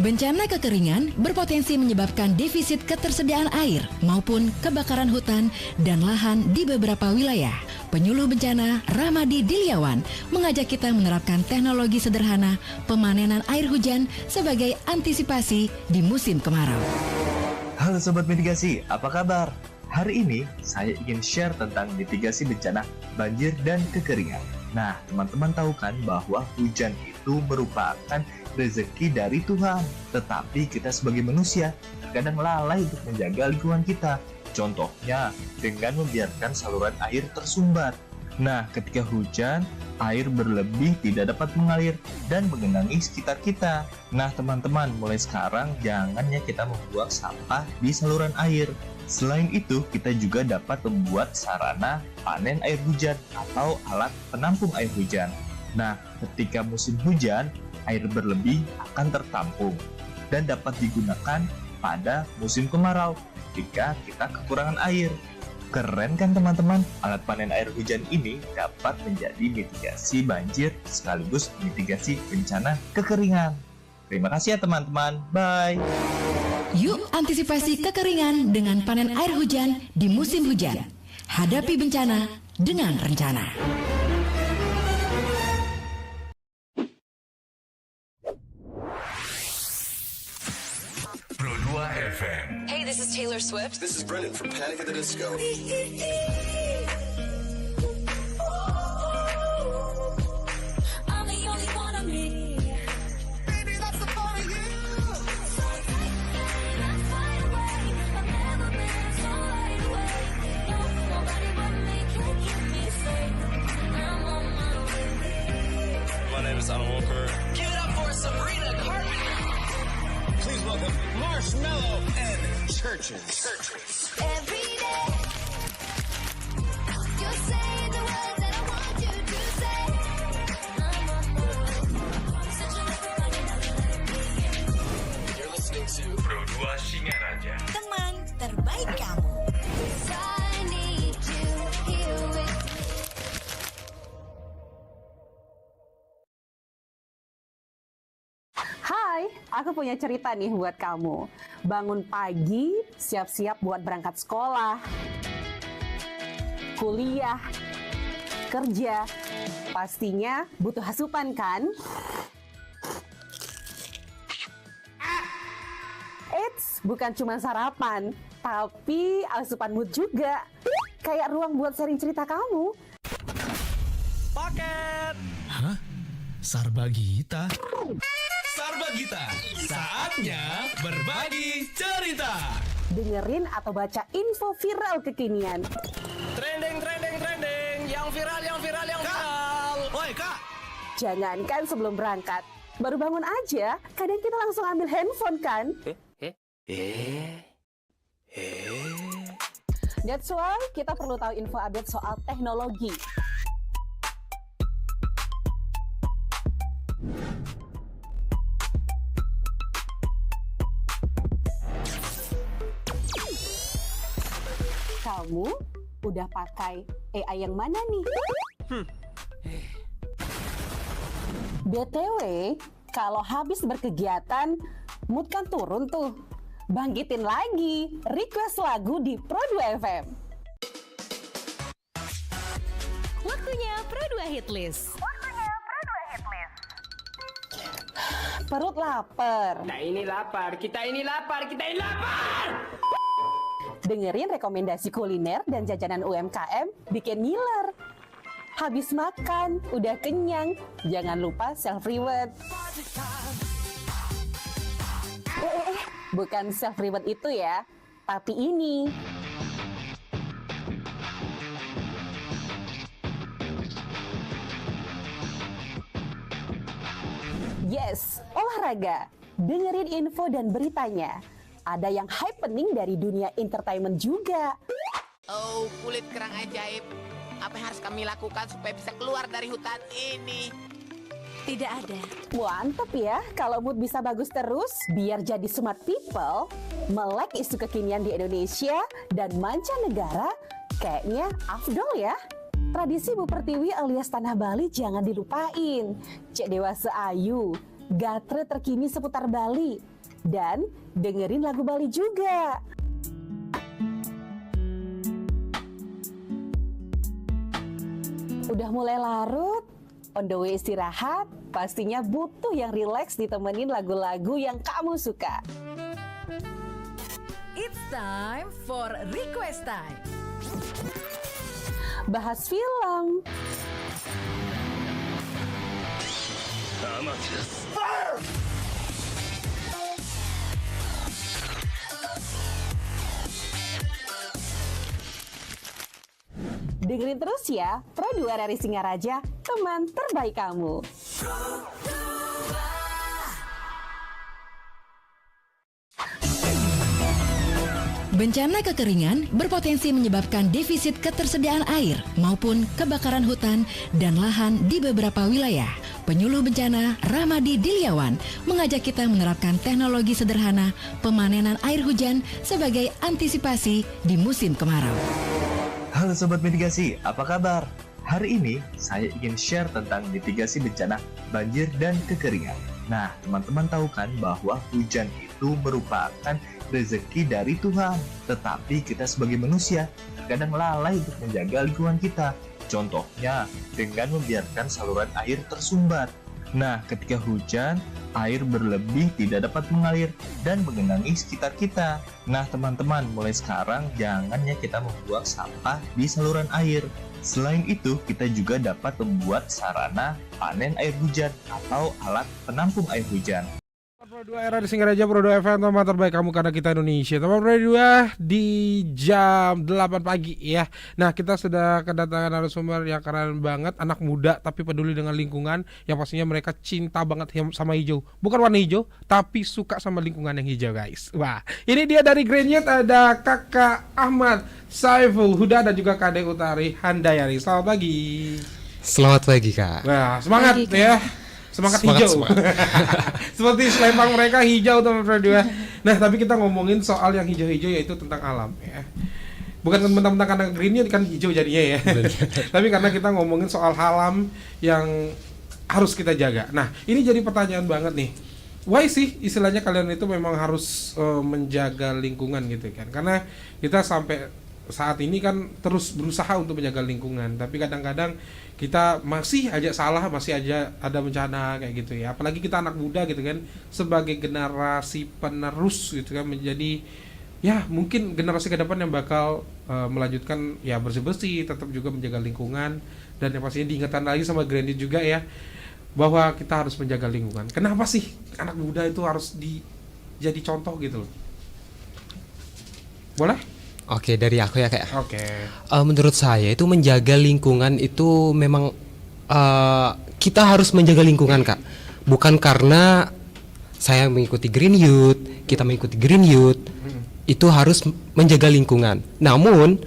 Bencana kekeringan berpotensi menyebabkan defisit ketersediaan air maupun kebakaran hutan dan lahan di beberapa wilayah. Penyuluh bencana Ramadi Dilyawan mengajak kita menerapkan teknologi sederhana pemanenan air hujan sebagai antisipasi di musim kemarau. Halo Sobat Mitigasi, apa kabar? Hari ini saya ingin share tentang mitigasi bencana banjir dan kekeringan. Nah, teman-teman tahu kan bahwa hujan itu merupakan rezeki dari Tuhan. Tetapi kita sebagai manusia terkadang lalai untuk menjaga lingkungan kita. Contohnya dengan membiarkan saluran air tersumbat. Nah, ketika hujan, air berlebih tidak dapat mengalir dan menggenangi sekitar kita. Nah, teman-teman, mulai sekarang jangan ya kita membuang sampah di saluran air. Selain itu, kita juga dapat membuat sarana panen air hujan atau alat penampung air hujan. Nah, ketika musim hujan, air berlebih akan tertampung dan dapat digunakan pada musim kemarau ketika kita kekurangan air. Keren kan teman-teman? Alat panen air hujan ini dapat menjadi mitigasi banjir sekaligus mitigasi bencana kekeringan. Terima kasih ya teman-teman. Bye! Yuk antisipasi kekeringan dengan panen air hujan di musim hujan. Hadapi bencana dengan rencana. Pro 2 FM. Hey, this is Taylor Swift. This is Brendan from Panic at the Disco. I'm the only one of me. Baby, that's the part of you. So take that's wide away. I've never been so wide away. No, nobody but me can keep me safe. I'm on my way. My name is Alan Walker. Give it up for Sabrina Carpenter. Please welcome Marshmello and Churches. Every day, you're saying the words that I want you to say. I'm on my way. Such a You're listening to Pro 2 Singaraja. Teman terbaik kamu. I need you here with Hai, aku punya cerita nih buat kamu. Bangun pagi, siap-siap buat berangkat sekolah, kuliah, kerja. Pastinya butuh asupan kan? Eits, bukan cuma sarapan, tapi asupan mood juga. Kayak ruang buat sharing cerita kamu. Paket. Hah? Sarbagita? Sarbagita, saatnya berbagi cerita. Dengerin atau baca info viral kekinian. Trending, yang viral. Woi kak. Jangankan sebelum berangkat, baru bangun aja, kadang kita langsung ambil handphone kan? That's why kita perlu tahu info update soal teknologi. Kamu udah pakai AI yang mana nih? BTW, kalau habis berkegiatan, mood kan turun tuh. Bangkitin lagi, request lagu di Pro 2 FM. Waktunya Pro 2 Hitlist. Perut lapar. Kita ini lapar. Dengerin rekomendasi kuliner dan jajanan UMKM bikin ngiler. Habis makan, udah kenyang, jangan lupa self-reward. Bukan self-reward itu ya, tapi ini. Yes, olahraga. Dengerin info dan beritanya. Ada yang happening dari dunia entertainment juga. Oh, kulit kerang ajaib. Apa yang harus kami lakukan supaya bisa keluar dari hutan ini? Tidak ada. Mantep ya, kalau mood bisa bagus terus, biar jadi smart people, melek isu kekinian di Indonesia dan mancanegara, kayaknya afdol ya. Tradisi Bu Pertiwi alias Tanah Bali jangan dilupain. Cek Dewasa Ayu, gatre terkini seputar Bali. Dan dengerin lagu Bali juga. Udah mulai larut, on the way istirahat, pastinya butuh yang rileks ditemenin lagu-lagu yang kamu suka. It's time for Request Time. Bahas film, dengerin terus ya, Pro 2 RRI Singaraja, teman terbaik kamu. Bencana kekeringan berpotensi menyebabkan defisit ketersediaan air maupun kebakaran hutan dan lahan di beberapa wilayah. Penyuluh bencana Ramadi Diliawan mengajak kita menerapkan teknologi sederhana pemanenan air hujan sebagai antisipasi di musim kemarau. Halo Sobat Mitigasi, apa kabar? Hari ini saya ingin share tentang mitigasi bencana banjir dan kekeringan. Nah, teman-teman tahu kan bahwa hujan itu merupakan rezeki dari Tuhan. Tetapi kita sebagai manusia terkadang lalai untuk menjaga lingkungan kita. Contohnya dengan membiarkan saluran air tersumbat. Nah, ketika hujan, air berlebih tidak dapat mengalir dan menggenangi sekitar kita. Nah, teman-teman, mulai sekarang jangan ya kita membuang sampah di saluran air. Selain itu, kita juga dapat membuat sarana panen air hujan atau alat penampung air hujan. Pro 2 RRI Singaraja, Pro 2 FM, teman terbaik kamu karena kita Indonesia. Teman Pro 2 di jam 8 pagi ya. Nah, kita sudah kedatangan narasumber yang keren banget, anak muda tapi peduli dengan lingkungan, yang pastinya mereka cinta banget sama hijau. Bukan warna hijau, tapi suka sama lingkungan yang hijau, guys. Wah, ini dia dari Green Youth, ada Kakak Ahmad Saiful Huda dan juga Kadek Utari Handayani. Selamat pagi. Selamat pagi, Kak. Nah, semangat pagi, ya. Semangat hijau. Seperti selempang mereka hijau, teman-teman. Nah, tapi kita ngomongin soal yang hijau-hijau, yaitu tentang alam ya. Bukan mentang-mentang karena greennya kan hijau jadinya ya. Tapi karena kita ngomongin soal alam yang harus kita jaga. Nah, ini jadi pertanyaan banget nih. Why sih istilahnya kalian itu memang harus menjaga lingkungan gitu kan? Karena kita sampai saat ini kan terus berusaha untuk menjaga lingkungan, tapi kadang-kadang kita masih aja salah, masih aja ada bencana kayak gitu ya. Apalagi kita anak muda gitu kan, sebagai generasi penerus gitu kan, menjadi ya mungkin generasi ke depan yang bakal melanjutkan ya bersih-bersih, tetap juga menjaga lingkungan, dan yang pastinya diingatkan lagi sama Grandi juga ya, bahwa kita harus menjaga lingkungan. Kenapa sih anak muda itu harus jadi contoh gitu loh? Boleh? Oke, dari aku ya, Kak. Oke. Menurut saya itu menjaga lingkungan itu memang kita harus menjaga lingkungan, Kak. Bukan karena saya mengikuti Green Youth, kita mengikuti Green Youth, itu harus menjaga lingkungan. Namun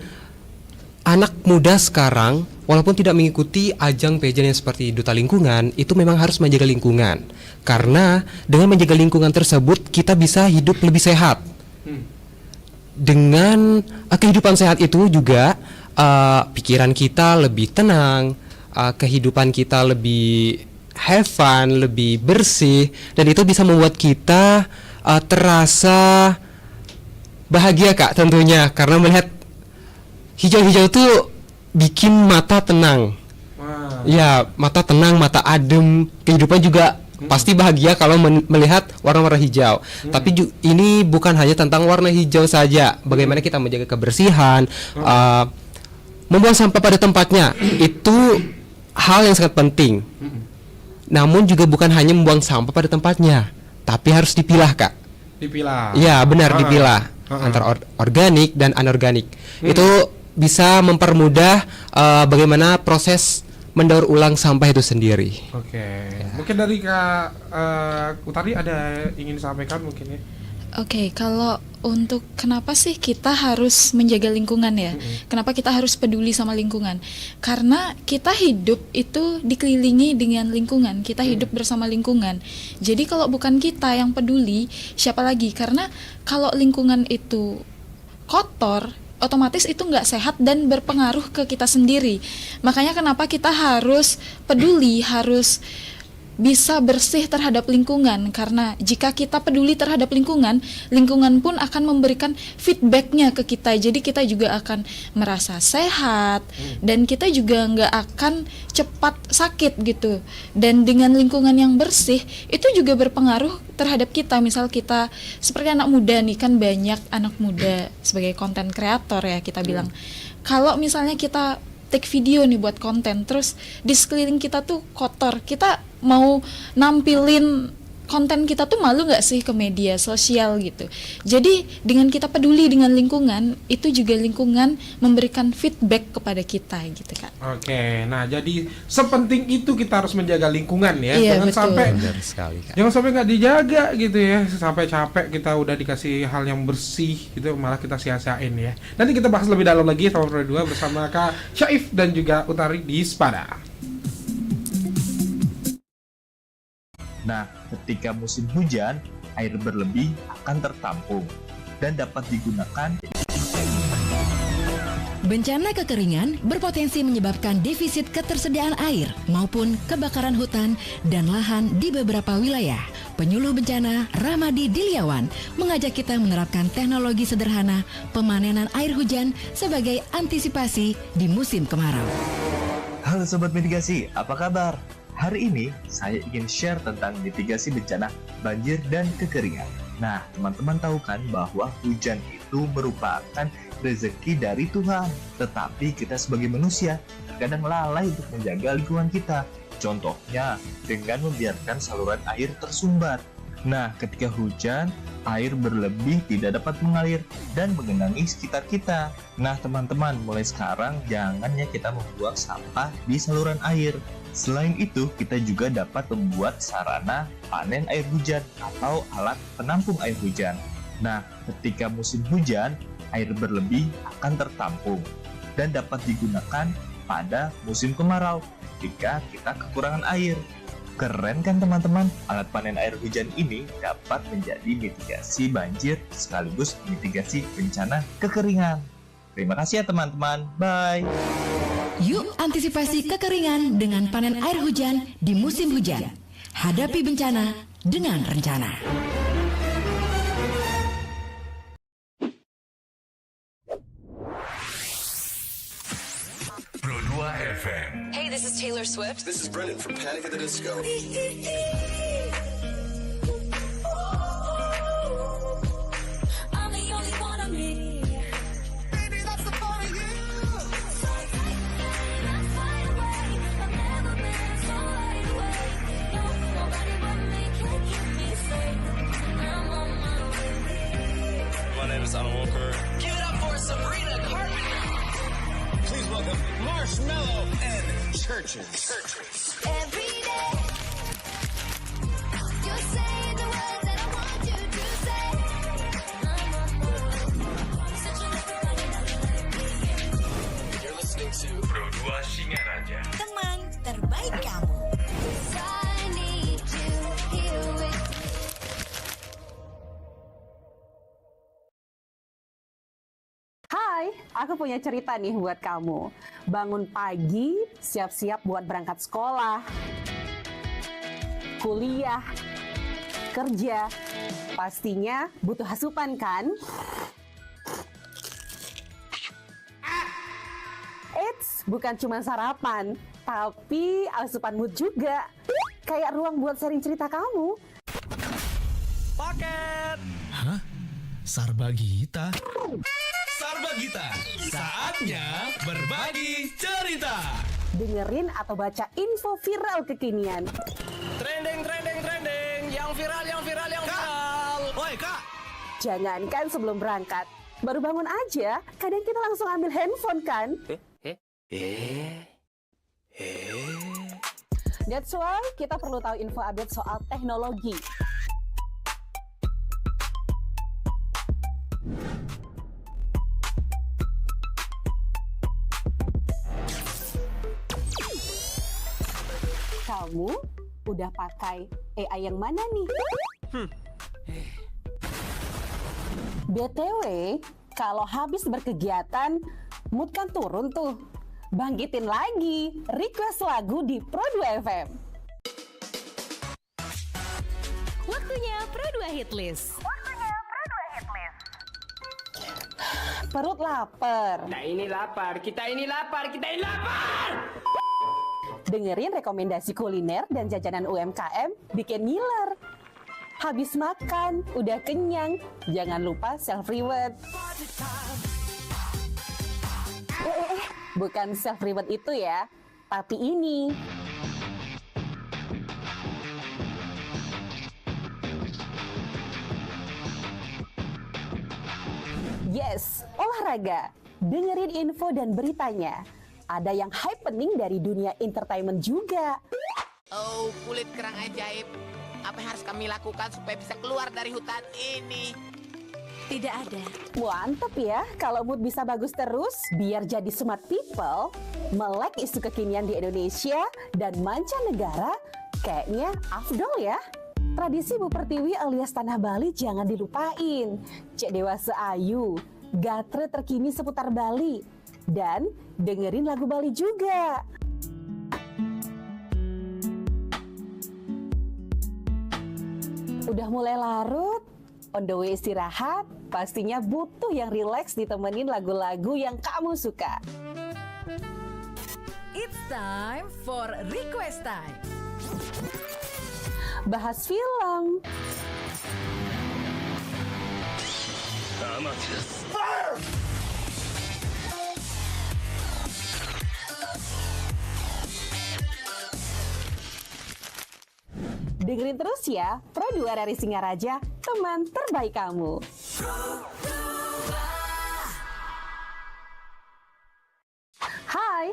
anak muda sekarang walaupun tidak mengikuti ajang pageant yang seperti Duta Lingkungan, itu memang harus menjaga lingkungan. Karena dengan menjaga lingkungan tersebut kita bisa hidup lebih sehat. Dengan kehidupan sehat itu juga pikiran kita lebih tenang, kehidupan kita lebih have fun, lebih bersih, dan itu bisa membuat kita terasa bahagia, Kak, tentunya, karena melihat hijau-hijau tuh bikin mata tenang. Ya, mata tenang, mata adem, kehidupan juga pasti bahagia kalau melihat warna-warna hijau. Tapi ini bukan hanya tentang warna hijau saja. Bagaimana kita menjaga kebersihan, membuang sampah pada tempatnya, itu hal yang sangat penting. Namun juga bukan hanya membuang sampah pada tempatnya, tapi harus dipilah, Kak. Dipilah. Ya, benar, dipilah antara organik dan anorganik. Itu bisa mempermudah bagaimana proses mendaur ulang sampah itu sendiri. Oke. Ya. Mungkin dari Kak Utari ada ingin disampaikan mungkin ya? Oke, kalau untuk kenapa sih kita harus menjaga lingkungan ya? Kenapa kita harus peduli sama lingkungan? Karena kita hidup itu dikelilingi dengan lingkungan, kita hidup bersama lingkungan. Jadi kalau bukan kita yang peduli, siapa lagi? Karena kalau lingkungan itu kotor, otomatis itu nggak sehat dan berpengaruh ke kita sendiri. Makanya kenapa kita harus peduli, harus bisa bersih terhadap lingkungan, karena jika kita peduli terhadap lingkungan, lingkungan pun akan memberikan feedbacknya ke kita, jadi kita juga akan merasa sehat dan kita juga nggak akan cepat sakit gitu. Dan dengan lingkungan yang bersih itu juga berpengaruh terhadap kita. Misal kita seperti anak muda nih, kan banyak anak muda sebagai konten kreator ya kita bilang, kalau misalnya kita take video nih buat konten, terus di sekeliling kita tuh kotor, kita mau nampilin konten kita tuh malu nggak sih ke media sosial gitu. Jadi dengan kita peduli dengan lingkungan, itu juga lingkungan memberikan feedback kepada kita gitu kan. Oke, nah jadi sepenting itu kita harus menjaga lingkungan ya. Iya, Jangan betul. sampai Benar sekali, Kak. jangan sampai nggak dijaga gitu ya, sampai capek kita udah dikasih hal yang bersih gitu malah kita sia-siain ya. Nanti kita bahas lebih dalam lagi sama Pro 2 bersama Kak Syaif dan juga Utari di Spada. Nah, ketika musim hujan, air berlebih akan tertampung dan dapat digunakan. Bencana kekeringan berpotensi menyebabkan defisit ketersediaan air maupun kebakaran hutan dan lahan di beberapa wilayah. Penyuluh bencana Ramadi Diliawan mengajak kita menerapkan teknologi sederhana pemanenan air hujan sebagai antisipasi di musim kemarau. Halo Sobat Mitigasi, apa kabar? Hari ini saya ingin share tentang mitigasi bencana banjir dan kekeringan. Nah, teman-teman tahu kan bahwa hujan itu merupakan rezeki dari Tuhan. Tetapi kita sebagai manusia terkadang lalai untuk menjaga lingkungan kita. Contohnya dengan membiarkan saluran air tersumbat. Nah, ketika hujan, air berlebih tidak dapat mengalir dan menggenangi sekitar kita. Nah, teman-teman, mulai sekarang jangan ya kita membuang sampah di saluran air. Selain itu, kita juga dapat membuat sarana panen air hujan atau alat penampung air hujan. Nah, ketika musim hujan, air berlebih akan tertampung dan dapat digunakan pada musim kemarau ketika kita kekurangan air. Keren kan teman-teman? Alat panen air hujan ini dapat menjadi mitigasi banjir sekaligus mitigasi bencana kekeringan. Terima kasih ya teman-teman. Bye. Yuk antisipasi kekeringan dengan panen air hujan di musim hujan. Hadapi bencana dengan rencana. Pro 2 FM. Hey, this is Taylor Swift. This is Brendan from Panic at the Disco. I'm the only one of me. Baby, that's the part of you. So take that, let's fly away. I've never been so wide awake. No, nobody but me can keep me safe. I'm on my way. My name is Alan Walker. Give it up for Sabrina Carpenter. Please welcome Marshmello and Churches. Every day, you're saying the words that I want you to say. Such a You're listening to Pro 2 Singaraja. Teman terbaik kamu. I need you here with Hai, aku punya cerita nih buat kamu. Bangun pagi, siap-siap buat berangkat sekolah, kuliah, kerja. Pastinya butuh asupan kan? Eits, bukan cuma sarapan, tapi asupan mood juga. Kayak ruang buat sharing cerita kamu. Paket. Hah? Sarbagita? Sarbagita, saatnya berbagi cerita. Dengerin atau baca info viral kekinian. Trending, yang viral. Woi, Kak. Jangankan sebelum berangkat, baru bangun aja, kadang kita langsung ambil handphone kan? That's why kita perlu tahu info update soal teknologi. Kamu udah pakai AI yang mana nih? BTW, kalau habis berkegiatan, mood kan turun tuh. Bangkitin lagi, request lagu di Pro 2 FM. Waktunya Pro 2 Hit List. Perut lapar. Kita ini lapar. Dengerin rekomendasi kuliner dan jajanan UMKM bikin ngiler. Habis makan, udah kenyang, jangan lupa self-reward. Bukan self-reward itu ya, tapi ini. Yes, olahraga. Dengerin info dan beritanya. Ada yang happening dari dunia entertainment juga. Oh, kulit kerang ajaib. Apa yang harus kami lakukan supaya bisa keluar dari hutan ini? Tidak ada. Mantep ya, kalau mood bisa bagus terus, biar jadi smart people, melek isu kekinian di Indonesia dan mancanegara, kayaknya afdol ya. Tradisi Bu Pertiwi alias Tanah Bali jangan dilupain. Cek Dewasa Ayu, gatre terkini seputar Bali. Dan dengerin lagu Bali juga. Udah mulai larut, on the way istirahat, pastinya butuh yang rileks ditemenin lagu-lagu yang kamu suka. It's time for Request Time. Bahas film, dengerin terus ya, Pro 2 dari Singaraja, teman terbaik kamu. Hai.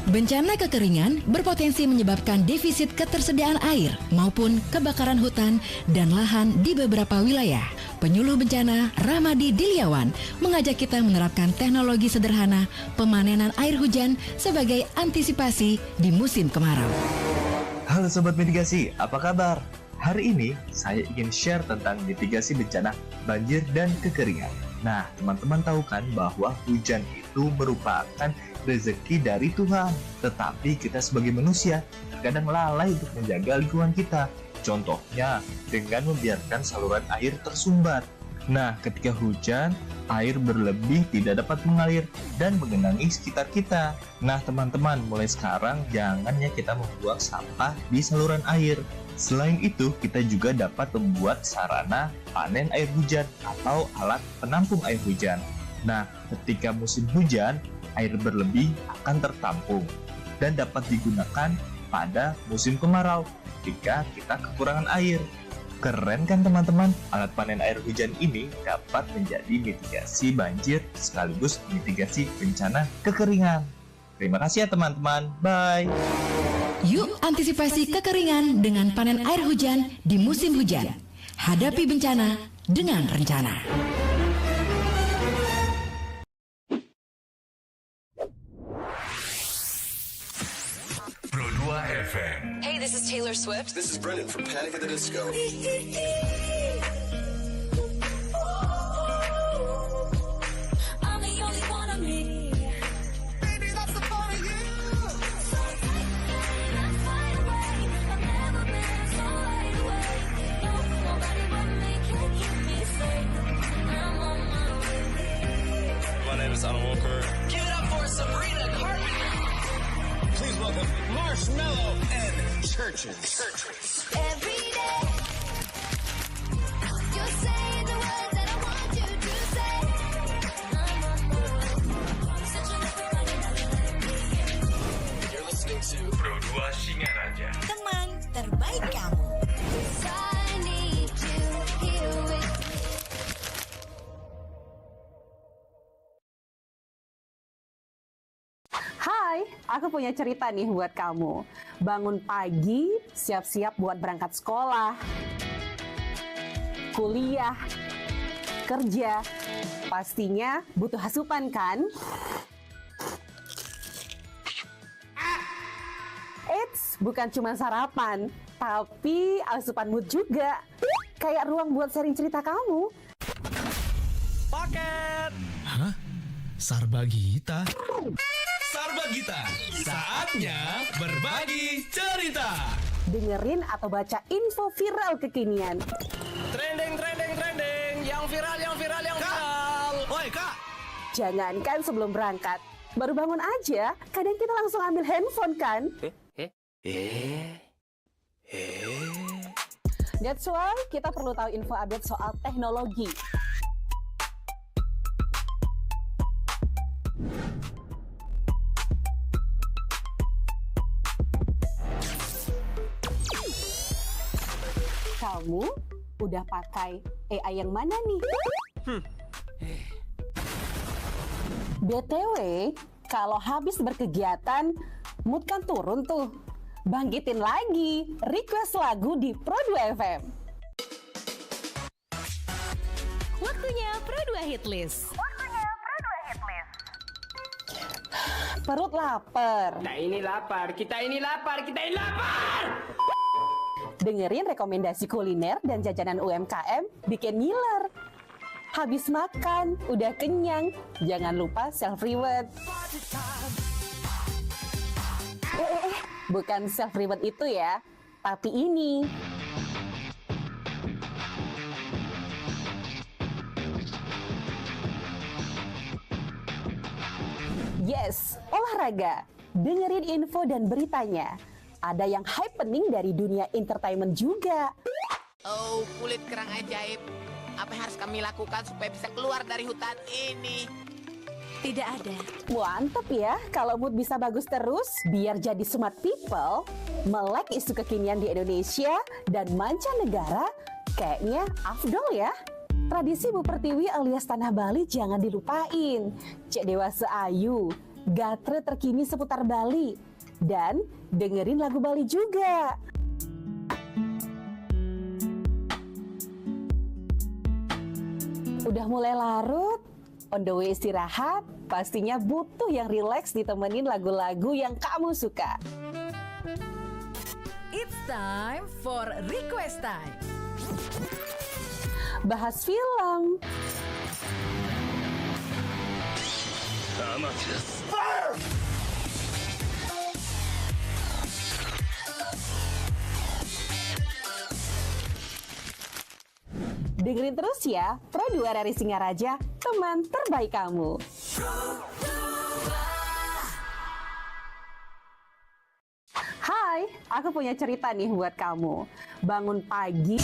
Bencana kekeringan berpotensi menyebabkan defisit ketersediaan air maupun kebakaran hutan dan lahan di beberapa wilayah. Penyuluh bencana Ramadi Diliawan mengajak kita menerapkan teknologi sederhana pemanenan air hujan sebagai antisipasi di musim kemarau. Halo Sobat Mitigasi, apa kabar? Hari ini saya ingin share tentang mitigasi bencana banjir dan kekeringan. Nah, teman-teman tahu kan bahwa hujan itu merupakan rezeki dari Tuhan. Tetapi kita sebagai manusia terkadang lalai untuk menjaga lingkungan kita. Contohnya dengan membiarkan saluran air tersumbat. Nah, ketika hujan, air berlebih tidak dapat mengalir dan menggenangi sekitar kita. Nah, teman-teman, mulai sekarang jangan ya kita membuang sampah di saluran air. Selain itu, kita juga dapat membuat sarana panen air hujan atau alat penampung air hujan. Nah, ketika musim hujan, air berlebih akan tertampung dan dapat digunakan pada musim kemarau ketika kita kekurangan air. Keren kan teman-teman? Alat panen air hujan ini dapat menjadi mitigasi banjir sekaligus mitigasi bencana kekeringan. Terima kasih ya teman-teman. Bye. Yuk antisipasi kekeringan dengan panen air hujan di musim hujan. Hadapi bencana dengan rencana. Pro 2 FM. Hey, this is Taylor Swift. This is Brendan from Panic at the Disco. I'm the only one of me. Baby, that's the part of you. So take that flight away. I've never been so wide awake. No, nobody but me can keep me safe. I'm on my way. My name is Alan Walker. Give it up for Sabrina Carpenter. Please welcome Marshmello and Churches. Every day, you're saying the words that I want you to say. I'm on my way. Searching everybody that me. You're listening to Pro 2 Singaraja. Teman terbaik kamu. I need you here with me. Hai, aku punya cerita nih buat kamu. Bangun pagi, siap-siap buat berangkat sekolah, kuliah, kerja. Pastinya butuh asupan kan? Eits, bukan cuma sarapan, tapi asupan mood juga. Kayak ruang buat sharing cerita kamu. Paket. Hah? Sarbagita? Sarbagita, saatnya berbagi cerita. dengerin atau baca info viral kekinian. Trending. Yang viral. Woi, Kak. Jangankan sebelum berangkat, baru bangun aja, kadang kita langsung ambil handphone kan? That's why kita perlu tahu info update soal teknologi. Kamu udah pakai AI yang mana nih? BTW, kalau habis berkegiatan, mood kan turun tuh. Bangkitin lagi, request lagu di Pro2 FM. Waktunya Pro2 Hitlist. Perut lapar. Kita ini lapar. Dengerin rekomendasi kuliner dan jajanan UMKM bikin ngiler. Habis makan, udah kenyang, jangan lupa self-reward. Bukan self-reward itu ya, tapi ini. Yes, olahraga. Dengerin info dan beritanya. Ada yang happening dari dunia entertainment juga. Oh, kulit kerang ajaib. Apa yang harus kami lakukan supaya bisa keluar dari hutan ini? Tidak ada. Mantep ya, kalau mood bisa bagus terus, biar jadi smart people, melek isu kekinian di Indonesia dan mancanegara, kayaknya afdol ya. Tradisi Bu Pertiwi alias Tanah Bali jangan dilupain. Cek Dewasa Ayu, gatre terkini seputar Bali, dan dengerin lagu Bali juga. Udah mulai larut, on the way istirahat, pastinya butuh yang rileks ditemenin lagu-lagu yang kamu suka. It's time for Request Time. Bahas film, dengerin terus ya, Pro2 dari Singaraja, teman terbaik kamu. Hai, aku punya cerita nih buat kamu. Bangun pagi.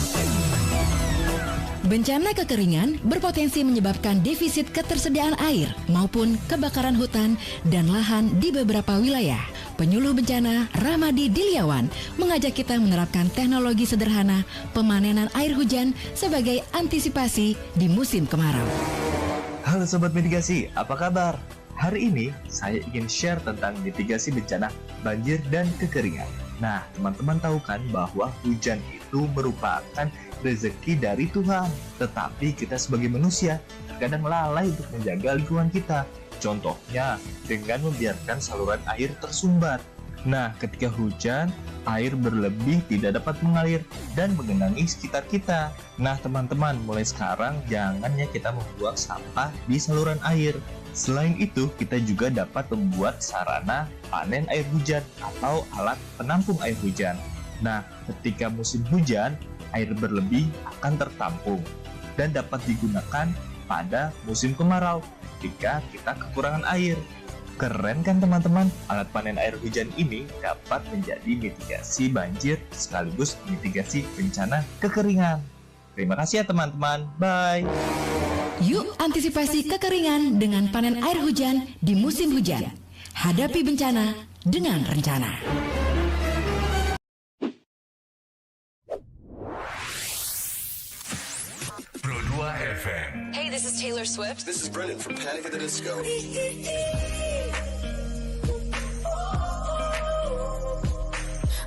Bencana kekeringan berpotensi menyebabkan defisit ketersediaan air maupun kebakaran hutan dan lahan di beberapa wilayah. Penyuluh bencana Ramadi Diliawan mengajak kita menerapkan teknologi sederhana pemanenan air hujan sebagai antisipasi di musim kemarau. Halo Sobat Mitigasi, apa kabar? Hari ini saya ingin share tentang mitigasi bencana banjir dan kekeringan. Nah, teman-teman tahu kan bahwa hujan itu merupakan rezeki dari Tuhan. Tetapi kita sebagai manusia terkadang lalai untuk menjaga lingkungan kita. Contohnya dengan membiarkan saluran air tersumbat. Nah, ketika hujan, air berlebih tidak dapat mengalir dan menggenangi sekitar kita. Nah, teman-teman, mulai sekarang jangan ya kita membuang sampah di saluran air. Selain itu, kita juga dapat membuat sarana panen air hujan atau alat penampung air hujan. Nah, ketika musim hujan, air berlebih akan tertampung dan dapat digunakan pada musim kemarau ketika kita kekurangan air. Keren kan teman-teman? Alat panen air hujan ini dapat menjadi mitigasi banjir sekaligus mitigasi bencana kekeringan. Terima kasih ya teman-teman. Bye. Yuk antisipasi kekeringan dengan panen air hujan di musim hujan. Hadapi bencana dengan rencana. Pro2 FM. Hey, this is Taylor Swift. This is Brendan from Panic at the Disco.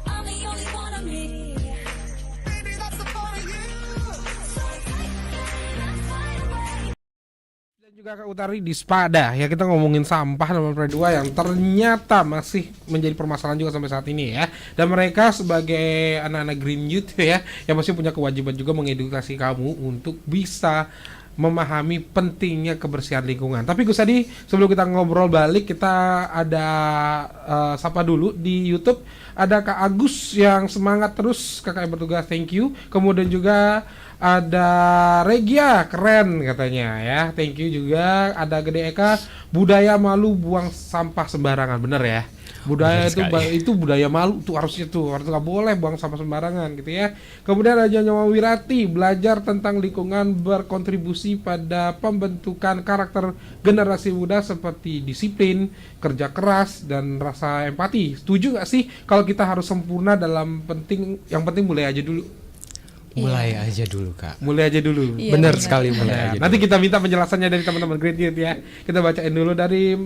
I'm the only one of me. Baby, that's the part of you. So take that flight away. Dan juga Kak Utari di Spada ya, kita ngomongin sampah nomor Pro2 yang ternyata masih menjadi permasalahan juga sampai saat ini ya. Dan mereka sebagai anak-anak Green Youth ya, yang masih punya kewajiban juga mengedukasi kamu untuk bisa memahami pentingnya kebersihan lingkungan. Tapi Gus Adi, sebelum kita ngobrol balik, kita ada sapa dulu di YouTube. Ada Kak Agus yang semangat terus, kakak yang bertugas, thank you. Kemudian juga ada Regia, keren katanya ya, thank you juga. Ada Gede Eka, budaya malu buang sampah sembarangan, bener ya. Budaya itu budaya malu tuh, harus nggak boleh buang sampah sembarangan gitu ya. Kemudian ada Nyawa Wirati, belajar tentang lingkungan berkontribusi pada pembentukan karakter generasi muda seperti disiplin, kerja keras, dan rasa empati. Setuju nggak sih kalau kita harus sempurna yang penting mulai aja dulu? Mulai aja dulu, Kak. Mulai aja dulu. Iya, bener sekali, mulai aja nanti dulu. kita minta penjelasannya dari teman-teman Great Youth ya. Kita bacain dulu dari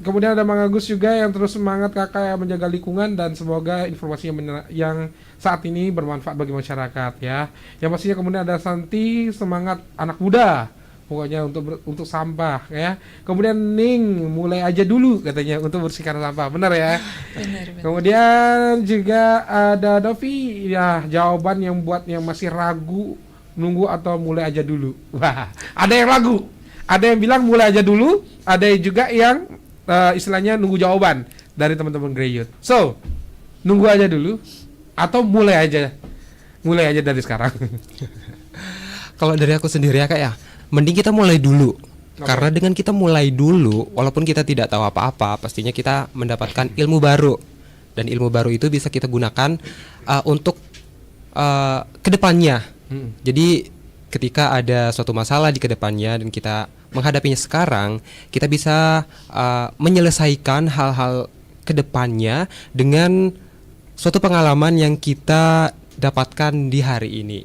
kemudian ada Mang Agus juga yang terus semangat kakak yang menjaga lingkungan, dan semoga informasi yang saat ini bermanfaat bagi masyarakat ya. Yang pastinya kemudian ada Santi, semangat anak muda pokoknya untuk sampah ya. Kemudian Ning, mulai aja dulu katanya untuk bersihkan sampah, benar ya. Benar. Kemudian juga ada Dovi, ya jawaban yang buat yang masih ragu, nunggu atau mulai aja dulu. Wah, ada yang ragu, ada yang bilang mulai aja dulu, ada juga yang istilahnya nunggu jawaban dari teman-teman Grey Youth. So, nunggu aja dulu atau mulai aja dari sekarang. Kalau dari aku sendiri ya Kak ya, mending kita mulai dulu. Karena dengan kita mulai dulu, walaupun kita tidak tahu apa-apa, pastinya kita mendapatkan ilmu baru. Dan ilmu baru itu bisa kita gunakan untuk kedepannya. Jadi ketika ada suatu masalah di kedepannya dan kita menghadapinya sekarang, kita bisa menyelesaikan hal-hal kedepannya dengan suatu pengalaman yang kita dapatkan di hari ini.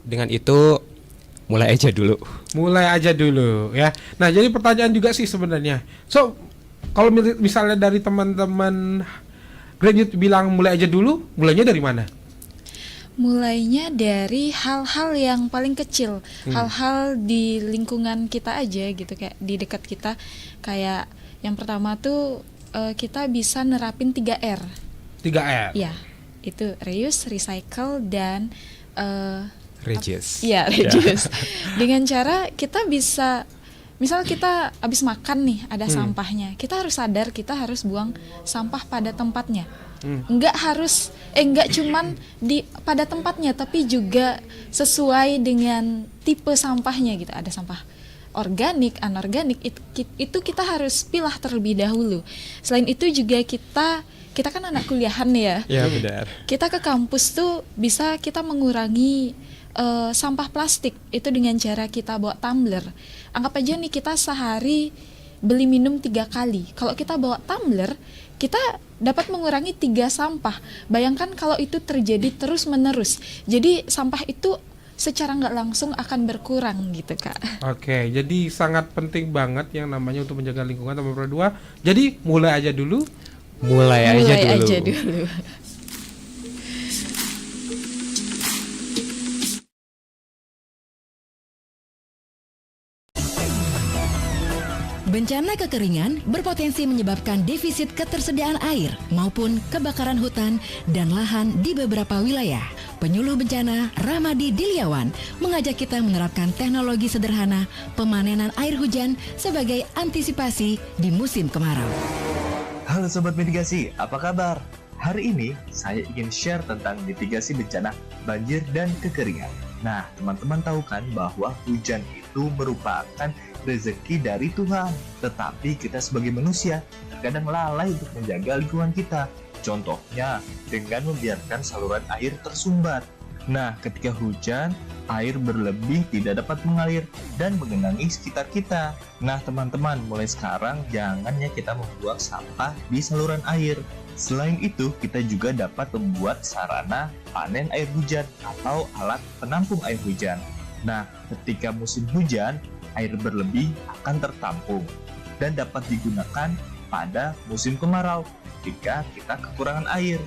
Dengan itu mulai aja dulu. Mulai aja dulu ya. Nah, jadi pertanyaan juga sih sebenarnya. So, kalau misalnya dari teman-teman Great Youth bilang mulai aja dulu, mulainya dari mana? Mulainya dari hal-hal yang paling kecil, hal-hal di lingkungan kita aja gitu, kayak di dekat kita. Kayak yang pertama tuh kita bisa nerapin 3R. 3R? Iya, itu reuse, recycle, dan reduce. Iya, reduce. Dengan cara kita bisa, misal kita habis makan nih, ada sampahnya, kita harus sadar kita harus buang sampah pada tempatnya. Enggak cuman pada tempatnya, tapi juga sesuai dengan tipe sampahnya gitu. Ada sampah organik, anorganik, itu kita harus pilah terlebih dahulu. Selain itu juga kita kan anak kuliahan ya. Iya, benar. Kita ke kampus tuh bisa kita mengurangi sampah plastik itu dengan cara kita bawa tumbler. Anggap aja nih kita sehari beli minum 3 kali. Kalau kita bawa tumbler, kita dapat mengurangi 3 sampah. Bayangkan kalau itu terjadi terus menerus. Jadi sampah itu secara nggak langsung akan berkurang gitu Kak. Oke, jadi sangat penting banget yang namanya untuk menjaga lingkungan nomor 2. Jadi mulai aja dulu. Mulai aja dulu. Bencana kekeringan berpotensi menyebabkan defisit ketersediaan air maupun kebakaran hutan dan lahan di beberapa wilayah. Penyuluh bencana Ramadi Diliawan mengajak kita menerapkan teknologi sederhana pemanenan air hujan sebagai antisipasi di musim kemarau. Halo Sobat Mitigasi, apa kabar? Hari ini saya ingin share tentang mitigasi bencana banjir dan kekeringan. Nah, teman-teman tahu kan bahwa hujan itu merupakan rezeki dari Tuhan. Tetapi kita sebagai manusia terkadang lalai untuk menjaga lingkungan kita. Contohnya dengan membiarkan saluran air tersumbat. Nah, ketika hujan, air berlebih tidak dapat mengalir dan menggenangi sekitar kita. Nah, teman-teman, mulai sekarang jangan ya kita membuang sampah di saluran air. Selain itu, kita juga dapat membuat sarana panen air hujan atau alat penampung air hujan. Nah, ketika musim hujan, air berlebih akan tertampung dan dapat digunakan pada musim kemarau ketika kita kekurangan air.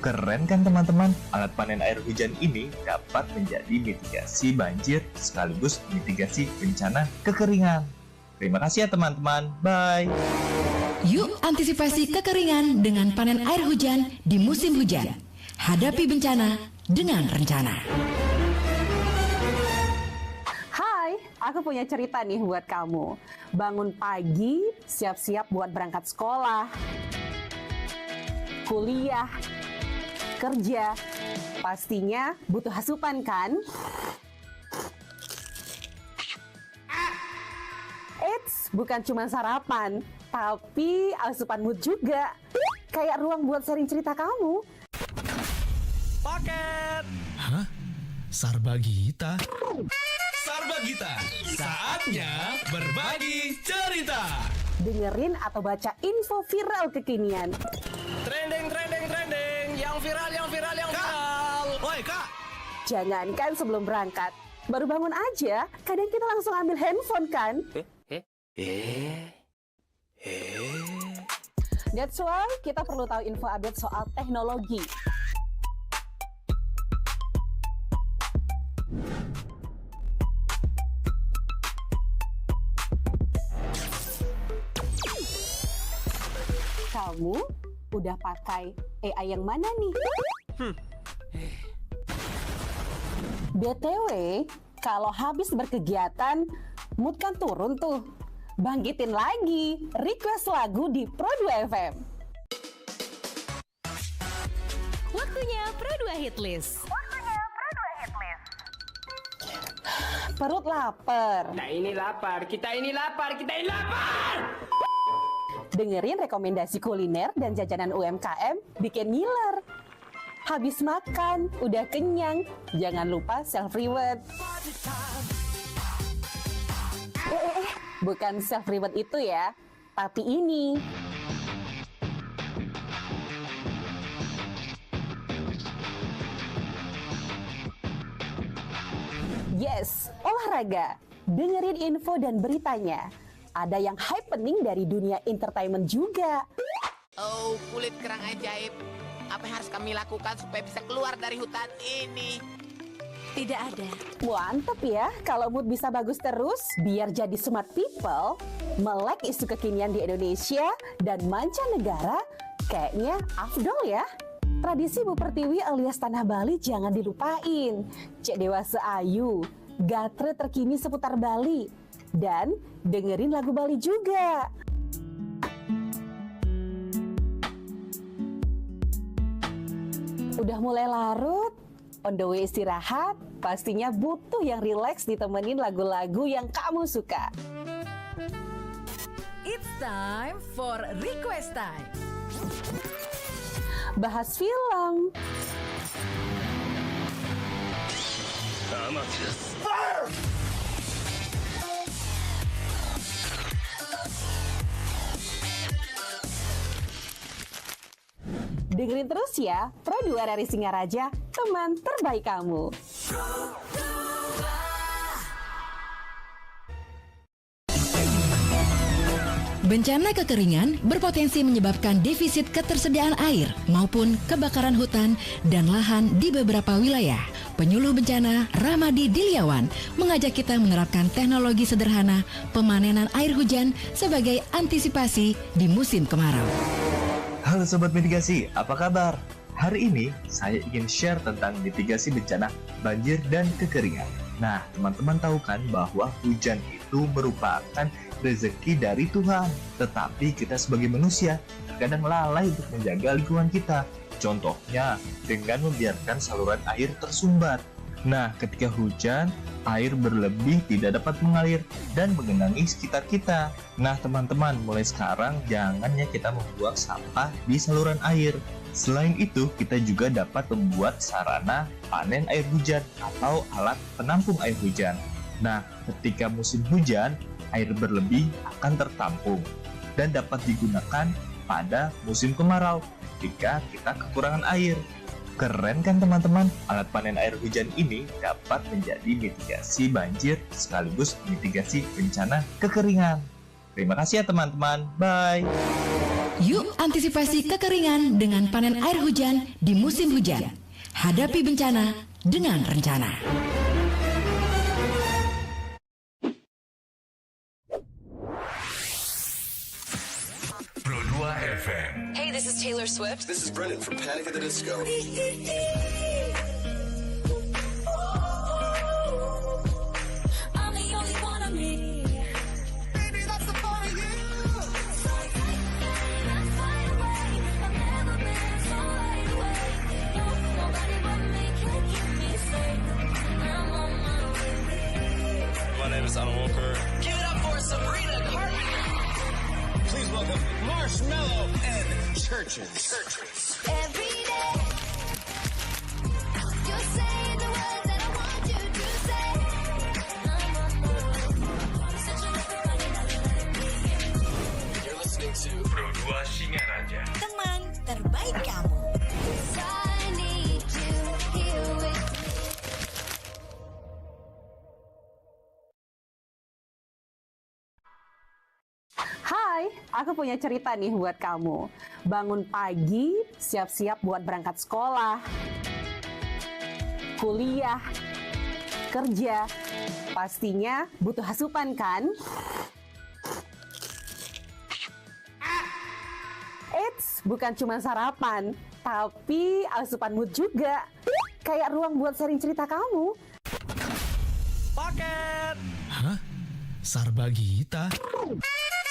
Keren kan teman-teman? Alat panen air hujan ini dapat menjadi mitigasi banjir sekaligus mitigasi bencana kekeringan. Terima kasih ya teman-teman. Bye. Yuk antisipasi kekeringan dengan panen air hujan di musim hujan. Hadapi bencana dengan rencana. aku punya cerita nih buat kamu. Bangun pagi, siap-siap buat berangkat sekolah, kuliah, kerja. Pastinya butuh asupan kan? Eits, bukan cuma sarapan, tapi asupan mood juga. Kayak ruang buat sharing cerita kamu. Paket. Hah? Sarbagita? Sarbagita, saatnya berbagi cerita. Dengerin atau baca info viral kekinian. Trending. Yang viral. Woi, Kak. Jangankan sebelum berangkat, baru bangun aja, kadang kita langsung ambil handphone kan? That's why kita perlu tahu info update soal teknologi. Kamu udah pakai AI yang mana nih? BTW, kalau habis berkegiatan, mood kan turun tuh. Bangkitin lagi, request lagu di Pro2 FM. Waktunya Pro2 Hitlist. Perut lapar. Kita ini lapar. Dengerin rekomendasi kuliner dan jajanan UMKM bikin ngiler. Habis makan, udah kenyang, jangan lupa self-reward. Bukan self-reward itu ya, tapi ini. Yes, olahraga. Dengerin info dan beritanya. Ada yang happening dari dunia entertainment juga. Oh, kulit kerang ajaib. Apa yang harus kami lakukan supaya bisa keluar dari hutan ini? Tidak ada. Mantep ya, kalau mood bisa bagus terus, biar jadi smart people, melek isu kekinian di Indonesia dan mancanegara, kayaknya afdol ya. Tradisi Bu Pertiwi alias Tanah Bali jangan dilupain. Cek Dewasa Ayu, gatre terkini seputar Bali, dan dengerin lagu Bali juga. Udah mulai larut, on the way istirahat, pastinya butuh yang rileks ditemenin lagu-lagu yang kamu suka. It's time for Request Time. Bahas film, dengerin terus ya, Pro2 dari Singaraja, teman terbaik kamu. Bencana kekeringan berpotensi menyebabkan defisit ketersediaan air maupun kebakaran hutan dan lahan di beberapa wilayah. Penyuluh bencana Ramadi Diliawan mengajak kita menerapkan teknologi sederhana pemanenan air hujan sebagai antisipasi di musim kemarau. Halo Sobat Mitigasi, apa kabar? Hari ini saya ingin share tentang mitigasi bencana banjir dan kekeringan. Nah, teman-teman tahu kan bahwa hujan itu merupakan rezeki dari Tuhan. Tetapi kita sebagai manusia terkadang lalai untuk menjaga lingkungan kita. Contohnya dengan membiarkan saluran air tersumbat. Nah, ketika hujan, air berlebih tidak dapat mengalir dan menggenangi sekitar kita. Nah, teman-teman, mulai sekarang jangan ya kita membuang sampah di saluran air. Selain itu, kita juga dapat membuat sarana panen air hujan atau alat penampung air hujan. Nah, ketika musim hujan, air berlebih akan tertampung dan dapat digunakan pada musim kemarau ketika kita kekurangan air. Keren kan teman-teman? Alat panen air hujan ini dapat menjadi mitigasi banjir sekaligus mitigasi bencana kekeringan. Terima kasih ya teman-teman. Bye. Yuk antisipasi kekeringan dengan panen air hujan di musim hujan. Hadapi bencana dengan rencana. Pro2 FM. Hey, this is Taylor Swift. This is Brendan from Panic at the Disco. I'm the only one I don't want her. Give it up for Sabrina Carpenter. Please welcome Marshmallow and Churches. Every day, you're saying the words that I want you to say. You're listening to Pro 2 Singaraja. Teman terbaik kamu. I need you here with me. Hai, aku punya cerita nih buat kamu. Bangun pagi, siap-siap buat berangkat sekolah, kuliah, kerja. Pastinya butuh asupan kan? Eits, bukan cuma sarapan, tapi asupan mood juga. Kayak ruang buat sharing cerita kamu. Paket. Hah? Sarbagita?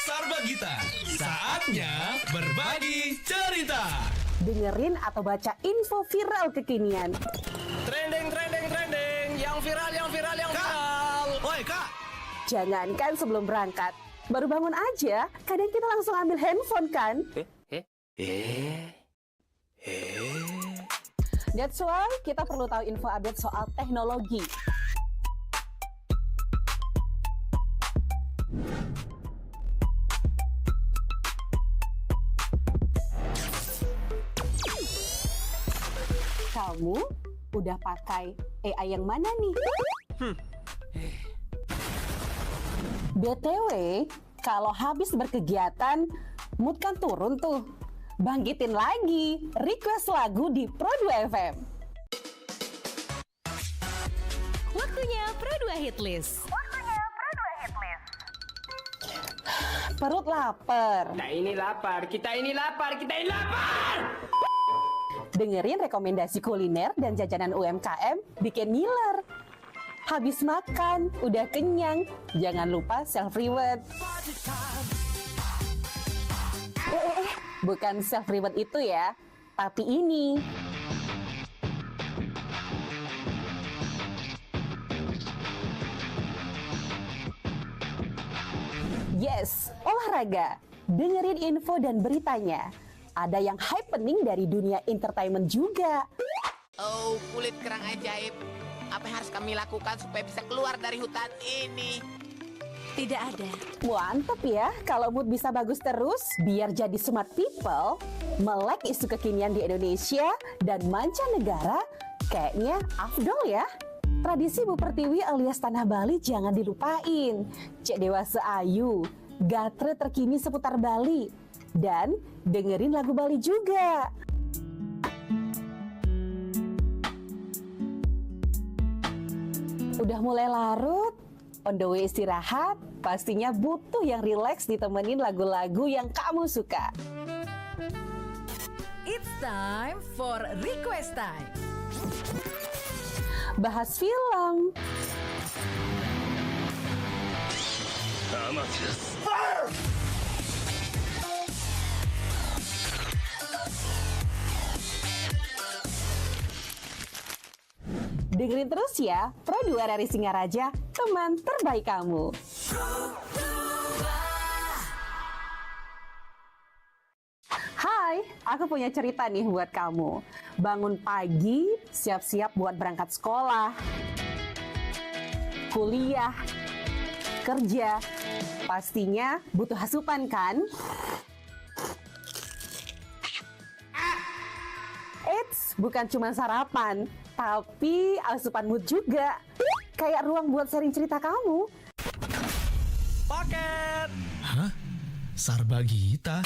Sarbagita, saatnya berbagi cerita. Dengerin atau baca info viral kekinian. Trending. Yang viral. Woi, Kak. Jangankan sebelum berangkat, baru bangun aja, kadang kita langsung ambil handphone kan? That's why kita perlu tahu info update soal teknologi. Kamu udah pakai AI yang mana nih? BTW, kalau habis berkegiatan, mood kan turun tuh. Bangkitin lagi, request lagu di Pro 2 FM. Waktunya Pro 2 Hitlist. Perut lapar. Kita ini lapar. Dengerin rekomendasi kuliner dan jajanan UMKM bikin ngiler. Habis makan, udah kenyang, jangan lupa self-reward. Bukan self-reward itu ya, tapi ini. Yes, olahraga. Dengerin info dan beritanya. Ada yang happening dari dunia entertainment juga. Oh, kulit kerang ajaib. Apa yang harus kami lakukan supaya bisa keluar dari hutan ini? Tidak ada. Mantep ya, kalau mood bisa bagus terus, biar jadi smart people, melek isu kekinian di Indonesia dan mancanegara, kayaknya afdol ya. Tradisi Bu Pertiwi alias Tanah Bali jangan dilupain. Cek Dewasa Ayu, gatre terkini seputar Bali. Dan dengerin lagu Bali juga. Udah mulai larut, on the way istirahat, pastinya butuh yang rileks ditemenin lagu-lagu yang kamu suka. It's time for Request Time. Bahas film, dengerin terus ya, Pro 2 dari Singaraja, teman terbaik kamu. Hai, aku punya cerita nih buat kamu. Bangun pagi, siap-siap buat berangkat sekolah, kuliah, kerja. Pastinya butuh asupan kan? Eits, bukan cuma sarapan, tapi asupan mood juga. Kayak ruang buat sharing cerita kamu. Paket. Hah? Sarbagita?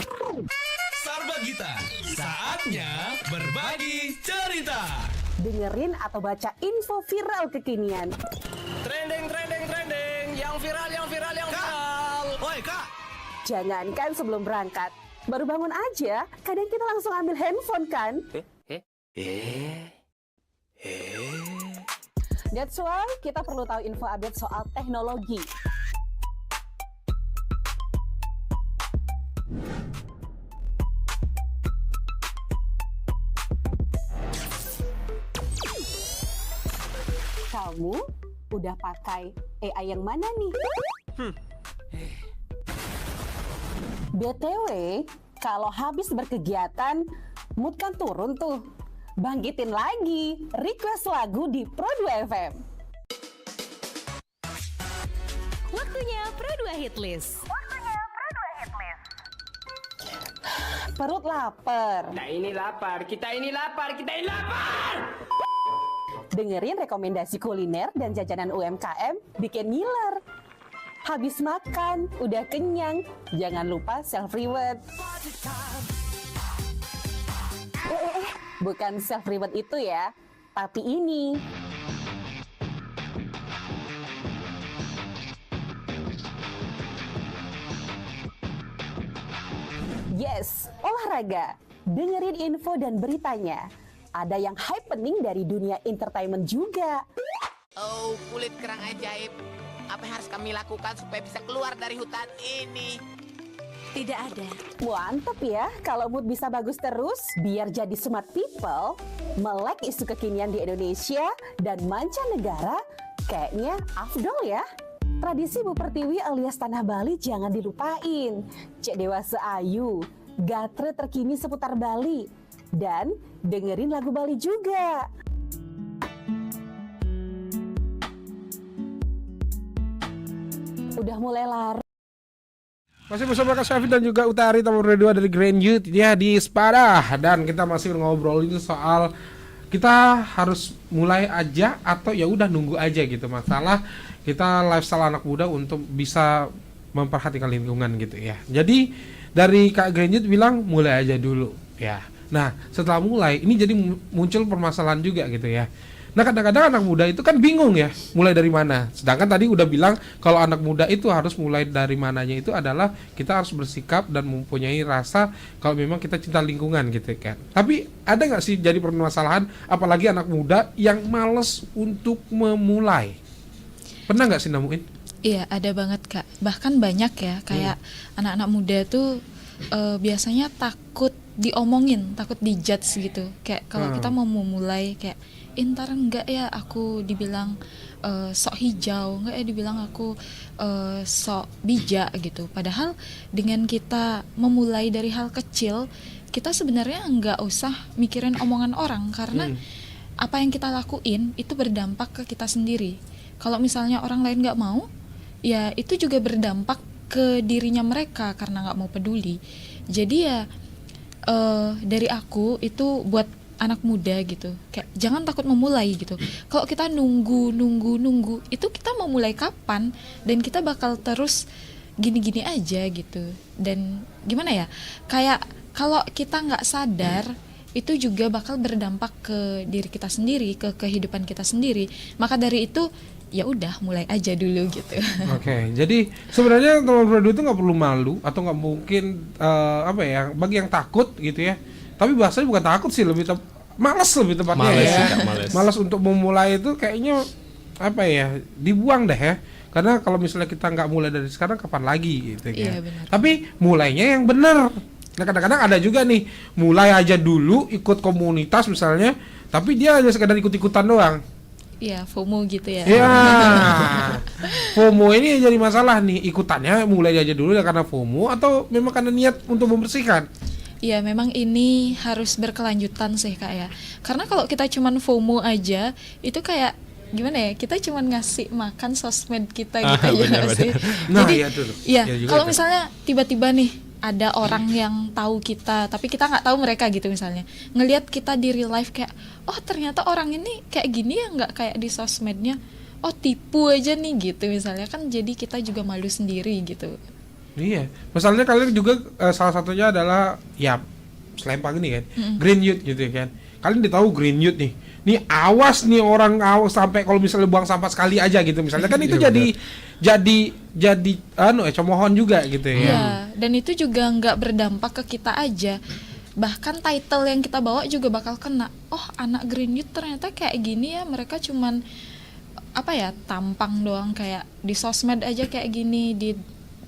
Sarbagita, saatnya berbagi cerita. Dengerin atau baca info viral kekinian. Trending. Yang viral. Woi, Kak. Jangankan sebelum berangkat, baru bangun aja, kadang kita langsung ambil handphone kan? That's why kita perlu tahu info update soal teknologi. Kamu Udah pakai AI yang mana nih? BTW, kalau habis berkegiatan, mood kan turun tuh. Bangkitin lagi, request lagu di Pro2 FM. Waktunya Pro2 Hitlist. Perut lapar. Kita ini lapar, kita ini lapar, kita ini lapar! Dengerin rekomendasi kuliner dan jajanan UMKM bikin ngiler. Habis makan, udah kenyang, jangan lupa self-reward. Bukan self-reward itu ya, tapi ini. Yes, olahraga. Dengerin info dan beritanya. Ada yang happening dari dunia entertainment juga. Oh, kulit kerang ajaib. Apa yang harus kami lakukan supaya bisa keluar dari hutan ini? Tidak ada. Mantep ya, kalau mood bisa bagus terus, biar jadi smart people, melek isu kekinian di Indonesia dan mancanegara, kayaknya afdol ya. Tradisi Bu Pertiwi alias Tanah Bali jangan dilupain. Cek Dewasa Ayu, gatre terkini seputar Bali. Dan dengerin lagu Bali juga. Udah mulai lari. Masih bersama Kak Syafi dan juga Utari Tamu Radio dari Grand Youth ya di Sepadah. Dan kita masih ngobrolin soal kita harus mulai aja atau ya udah nunggu aja gitu. Masalah kita lifestyle anak muda untuk bisa memperhatikan lingkungan gitu ya. Jadi dari Kak Grand Youth bilang mulai aja dulu ya. Nah setelah mulai ini jadi muncul permasalahan juga gitu ya. Nah kadang-kadang anak muda itu kan bingung ya mulai dari mana. Sedangkan tadi udah bilang kalau anak muda itu harus mulai dari mananya itu adalah kita harus bersikap dan mempunyai rasa kalau memang kita cinta lingkungan gitu kan. Tapi ada nggak sih jadi permasalahan apalagi anak muda yang males untuk memulai? Pernah nggak sih nemuin? Iya ada banget Kak. Bahkan banyak ya kayak anak-anak muda tuh biasanya takut diomongin, takut dijudge gitu. Kayak kalau kita mau memulai kayak ntar enggak ya aku dibilang sok hijau, enggak ya dibilang aku sok bijak gitu. Padahal dengan kita memulai dari hal kecil, kita sebenarnya enggak usah mikirin omongan orang karena apa yang kita lakuin itu berdampak ke kita sendiri. Kalau misalnya orang lain enggak mau, ya itu juga berdampak ke dirinya mereka karena enggak mau peduli. Jadi ya dari aku itu buat anak muda gitu, kayak jangan takut memulai gitu. Kalau kita nunggu itu kita mau mulai kapan dan kita bakal terus gini-gini aja gitu. Dan gimana ya, kayak kalau kita nggak sadar itu juga bakal berdampak ke diri kita sendiri, ke kehidupan kita sendiri. Maka dari itu ya udah mulai aja dulu gitu. Oke, jadi sebenarnya teman radio itu nggak perlu malu atau nggak mungkin apa ya bagi yang takut gitu ya. Tapi bahasanya bukan takut sih, lebih malas lebih tepatnya ya. Malas untuk memulai itu kayaknya apa ya dibuang deh ya. Karena kalau misalnya kita nggak mulai dari sekarang kapan lagi gitu ya. Tapi mulainya yang benar. Nah kadang-kadang ada juga nih mulai aja dulu ikut komunitas misalnya, tapi dia hanya sekedar ikut-ikutan doang. Iya, FOMO gitu ya. Iya. FOMO ini jadi masalah nih, ikutannya mulai aja dulu ya karena FOMO atau memang karena niat untuk membersihkan? Iya, memang ini harus berkelanjutan sih Kak ya. Karena kalau kita cuman FOMO aja, itu kayak gimana ya? Kita cuman ngasih makan sosmed kita gitu aja nggak sih? Nah, jadi, iya kalau misalnya tiba-tiba nih ada orang yang tahu kita, tapi kita nggak tahu mereka gitu misalnya, ngelihat kita di real life kayak, oh ternyata orang ini kayak gini ya, nggak kayak di sosmednya. Oh tipu aja nih gitu misalnya, kan jadi kita juga malu sendiri gitu. Iya, misalnya kalian juga salah satunya adalah ya Selempang ini kan, Green Youth gitu kan. Kalian udah tahu Green Youth nih. Nih awas nih orang awas sampai kalau misalnya buang sampah sekali aja gitu misalnya kan itu jadi cemohon juga gitu ya. Iya, dan itu juga nggak berdampak ke kita aja. Bahkan title yang kita bawa juga bakal kena. Oh, anak Green Youth ternyata kayak gini ya, mereka cuman apa ya, tampang doang kayak di sosmed aja kayak gini, di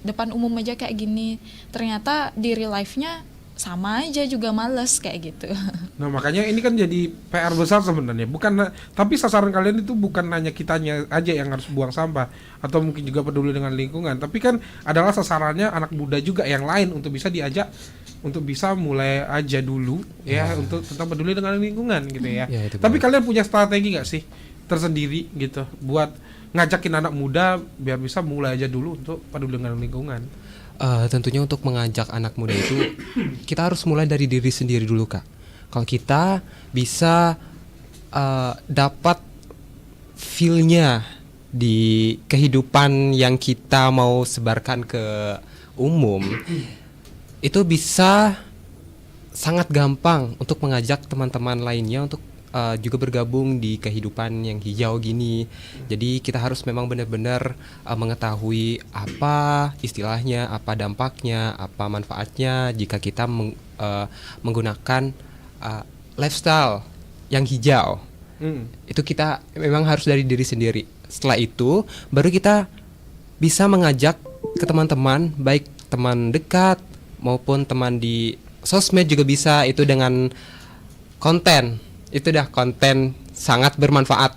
depan umum aja kayak gini. Ternyata di real life-nya sama aja juga males kayak gitu. Nah makanya ini kan jadi PR besar sebenarnya. Tapi sasaran kalian itu bukan hanya kitanya aja yang harus buang sampah atau mungkin juga peduli dengan lingkungan, tapi kan adalah sasarannya anak muda juga yang lain untuk bisa diajak untuk bisa mulai aja dulu ya untuk tentang peduli dengan lingkungan gitu ya. Tapi kalian punya strategi nggak sih tersendiri gitu buat ngajakin anak muda biar bisa mulai aja dulu untuk peduli dengan lingkungan? Tentunya untuk mengajak anak muda itu kita harus mulai dari diri sendiri dulu Kak. Kalau kita bisa dapat feel-nya di kehidupan yang kita mau sebarkan ke umum, itu bisa sangat gampang untuk mengajak teman-teman lainnya untuk juga bergabung di kehidupan yang hijau gini. Jadi kita harus memang benar-benar mengetahui apa istilahnya, apa dampaknya, apa manfaatnya jika kita menggunakan lifestyle yang hijau. Itu kita memang harus dari diri sendiri. Setelah itu baru kita bisa mengajak ke teman-teman, baik teman dekat maupun teman di sosmed juga bisa, itu dengan konten. Itu dah konten sangat bermanfaat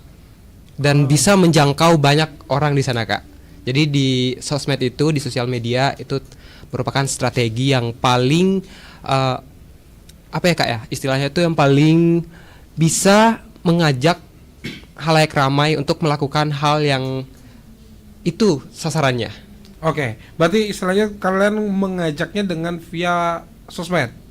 dan bisa menjangkau banyak orang di sana Kak. Jadi di sosmed itu, di sosial media itu merupakan strategi yang paling apa ya Kak ya, istilahnya itu yang paling bisa mengajak halayak ramai untuk melakukan hal yang itu sasarannya. Oke, berarti istilahnya kalian mengajaknya dengan via sosmed?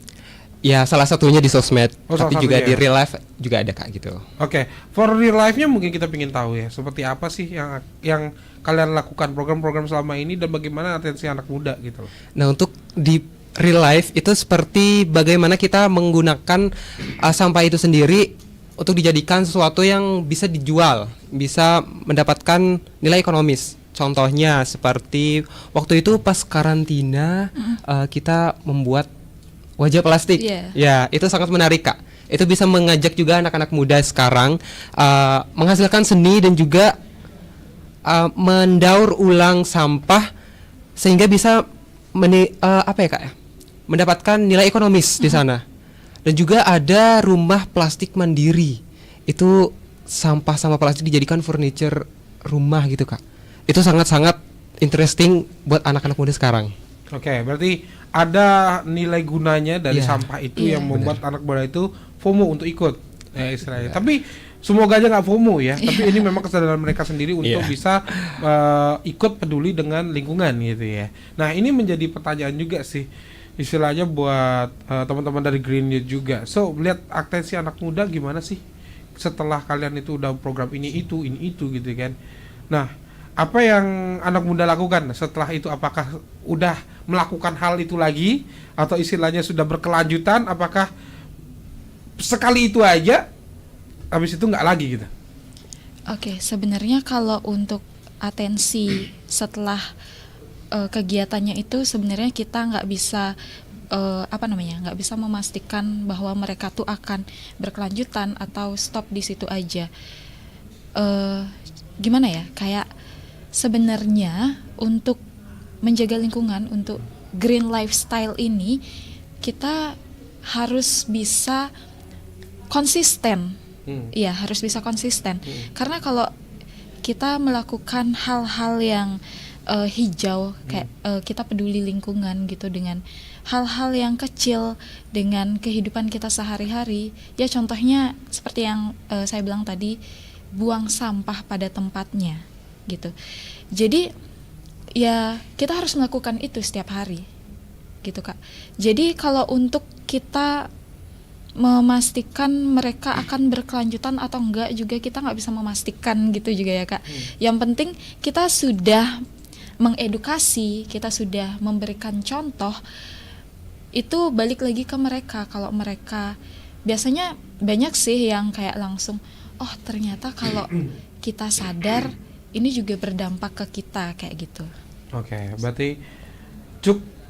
Ya salah satunya di sosmed, tapi juga satunya di real life juga ada Kak gitu. Oke, for real life-nya mungkin kita ingin tahu ya, seperti apa sih yang kalian lakukan program-program selama ini dan bagaimana atensi anak muda gitu loh. Nah untuk di real life itu seperti bagaimana kita menggunakan sampah itu sendiri untuk dijadikan sesuatu yang bisa dijual, bisa mendapatkan nilai ekonomis. Contohnya seperti waktu itu pas karantina kita membuat wajah plastik. Ya, itu sangat menarik Kak. Itu bisa mengajak juga anak-anak muda sekarang menghasilkan seni dan juga mendaur ulang sampah sehingga bisa apa ya Kak ya? Mendapatkan nilai ekonomis di sana. Dan juga ada rumah plastik mandiri. Itu sampah-sampah plastik dijadikan furniture rumah gitu Kak. Itu sangat-sangat interesting buat anak-anak muda sekarang. Oke, berarti ada nilai gunanya dari sampah itu yang membuat anak muda itu FOMO untuk ikut istilahnya. Tapi semoga aja nggak FOMO ya. Tapi ini memang kesadaran mereka sendiri untuk bisa ikut peduli dengan lingkungan gitu ya. Nah ini menjadi pertanyaan juga sih istilahnya buat teman-teman dari Green Youth juga. So lihat atensi anak muda gimana sih setelah kalian itu udah program ini itu gitu kan. Nah apa yang anak muda lakukan setelah itu? Apakah udah melakukan hal itu lagi atau istilahnya sudah berkelanjutan? Apakah sekali itu aja habis itu nggak lagi gitu? Oke, sebenarnya kalau untuk atensi setelah kegiatannya itu sebenarnya kita nggak bisa nggak bisa memastikan bahwa mereka tuh akan berkelanjutan atau stop di situ aja. Gimana ya, kayak sebenarnya untuk menjaga lingkungan, untuk green lifestyle ini kita harus bisa konsisten. Iya, harus bisa konsisten. Karena kalau kita melakukan hal-hal yang hijau, kayak kita peduli lingkungan gitu dengan hal-hal yang kecil dengan kehidupan kita sehari-hari. Ya contohnya seperti yang saya bilang tadi, buang sampah pada tempatnya gitu. Jadi ya kita harus melakukan itu setiap hari gitu Kak. Jadi kalau untuk kita memastikan mereka akan berkelanjutan atau enggak juga kita nggak bisa memastikan gitu juga ya Kak. Yang penting kita sudah mengedukasi, kita sudah memberikan contoh, itu balik lagi ke mereka. Kalau mereka biasanya banyak sih yang kayak langsung, oh ternyata kalau kita sadar ini juga berdampak ke kita kayak gitu. Oke, berarti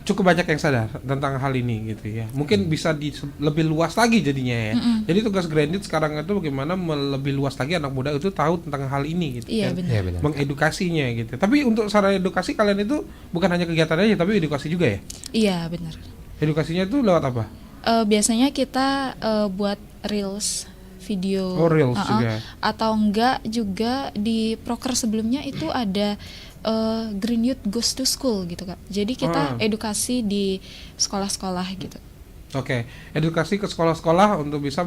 cukup banyak yang sadar tentang hal ini gitu ya. Mungkin bisa lebih luas lagi jadinya ya. Jadi tugas Green Youth sekarang itu bagaimana lebih luas lagi anak muda itu tahu tentang hal ini gitu kan. Benar. Mengedukasinya gitu. Tapi untuk sarana edukasi kalian itu bukan hanya kegiatan aja tapi edukasi juga ya? Iya benar. Edukasinya itu lewat apa? Biasanya kita buat reels video. Oh, reels juga. Atau enggak juga di proker sebelumnya itu ada Green Youth Goes to School gitu Kak. Jadi kita edukasi di sekolah-sekolah gitu. Oke, edukasi ke sekolah-sekolah untuk bisa